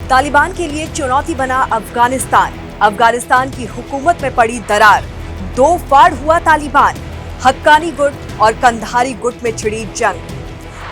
तालिबान के लिए चुनौती बना अफगानिस्तान। अफगानिस्तान की हुकूमत में पड़ी दरार, दो फाड़ हुआ तालिबान। हक्कानी गुट और कंधारी गुट में छिड़ी जंग।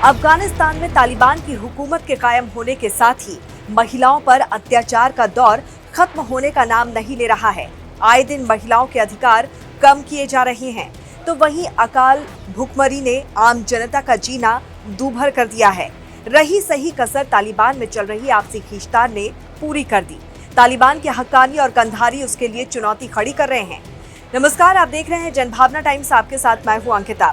अफगानिस्तान में तालिबान की हुकूमत के कायम होने के साथ ही महिलाओं पर अत्याचार का दौर खत्म होने का नाम नहीं ले रहा है। आए दिन महिलाओं के अधिकार कम किए जा रहे हैं, तो वहीं अकाल भुखमरी ने आम जनता का जीना दूभर कर दिया है। रही सही कसर तालिबान में चल रही आपसी खींचतान ने पूरी कर दी। तालिबान के हक्कानी और कंधारी उसके लिए चुनौती खड़ी कर रहे हैं। नमस्कार, आप देख रहे हैं जनभावना टाइम्स। आपके साथ मैं हूं अंकिता।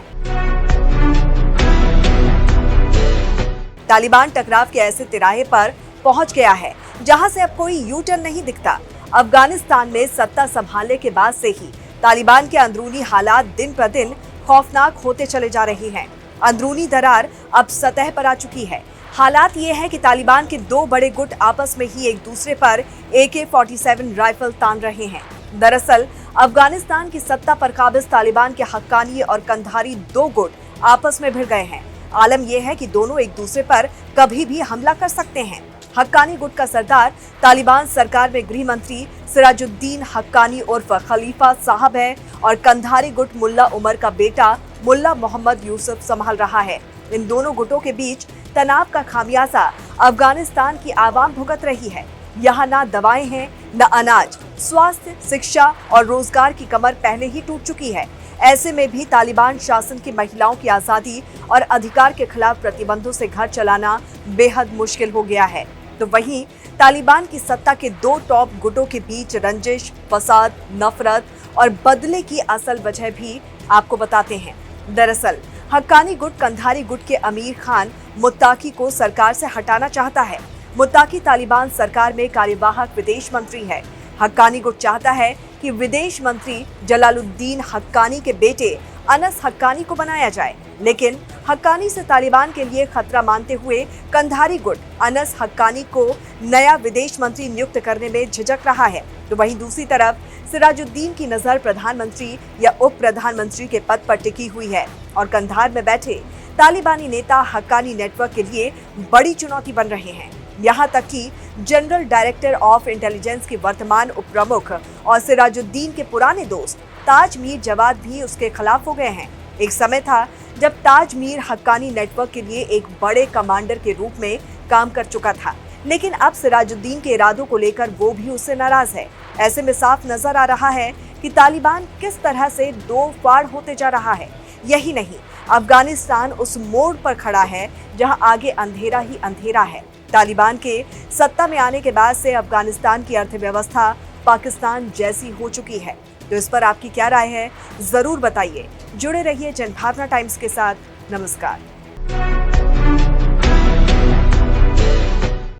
तालिबान टकराव के ऐसे तिराहे पर पहुंच गया है जहां से अब कोई यू टर्न नहीं दिखता। अफगानिस्तान में सत्ता संभालने के बाद से ही तालिबान के अंदरूनी हालात दिन पर दिन खौफनाक होते चले जा रहे हैं। अंदरूनी दरार अब सतह पर आ चुकी है। हालात ये है कि तालिबान के दो बड़े गुट आपस में ही एक दूसरे पर AK-47 राइफल तान रहे हैं। दरअसल अफगानिस्तान की सत्ता पर काबिज तालिबान के हक्कानी और कंधारी दो गुट आपस में भिड़ गए हैं। आलम यह है कि दोनों एक दूसरे पर कभी भी हमला कर सकते हैं। हक्कानी गुट का सरदार तालिबान सरकार में गृह मंत्री सिराजुद्दीन हक्कानी उर्फ खलीफा साहब है और कंधारी गुट मुल्ला उमर का बेटा मुल्ला मोहम्मद यूसुफ संभाल रहा है। इन दोनों गुटों के बीच तनाव का खामियाजा अफगानिस्तान की आवाम भुगत रही है। यहाँ न दवाएं हैं, न अनाज, स्वास्थ्य, शिक्षा और रोजगार की कमर पहले ही टूट चुकी है। ऐसे में भी तालिबान शासन की महिलाओं की आजादी और अधिकार के खिलाफ प्रतिबंधों से घर चलाना बेहद मुश्किल हो गया है। तो वहीं तालिबान की सत्ता के दो टॉप गुटों के बीच रंजिश, फसाद, नफरत और बदले की असल वजह भी आपको बताते हैं। दरअसल हक्कानी गुट कंधारी गुट के अमीर खान मुत्ताकी को सरकार से हटाना चाहता है। मुत्ताकी तालिबान सरकार में कार्यवाहक विदेश मंत्री है। हक्कानी गुट चाहता है कि विदेश मंत्री जलालुद्दीन हक्कानी के बेटे अनस हक्कानी को बनाया जाए, लेकिन हक्कानी से तालिबान के लिए खतरा मानते हुए कंधारी गुट अनस हक्कानी को नया विदेश मंत्री नियुक्त करने में झिझक रहा है। तो वहीं दूसरी तरफ सिराजुद्दीन की नजर प्रधानमंत्री या उप प्रधानमंत्री के पद पर टिकी हुई है और कंधार में बैठे तालिबानी नेता हक्कानी नेटवर्क के लिए बड़ी चुनौती बन रहे हैं। यहाँ तक कि जनरल डायरेक्टर ऑफ इंटेलिजेंस के वर्तमान उप प्रमुख और सिराजुद्दीन के पुराने दोस्त ताज मीर जवाद भी उसके खिलाफ हो गए हैं। एक समय था जब ताज मीर हक्कानी नेटवर्क के लिए एक बड़े कमांडर के रूप में काम कर चुका था, लेकिन अब सिराजुद्दीन के इरादों को लेकर वो भी उससे नाराज है। ऐसे में साफ नजर आ रहा है कि तालिबान किस तरह से दो फाड़ होते जा रहा है। यही नहीं, अफगानिस्तान उस मोड़ पर खड़ा है जहां आगे अंधेरा ही अंधेरा है। तालिबान के सत्ता में आने के बाद से अफगानिस्तान की अर्थव्यवस्था पाकिस्तान जैसी हो चुकी है। तो इस पर आपकी क्या राय है, जरूर बताइए। जुड़े रहिए जनभावना टाइम्स के साथ। नमस्कार।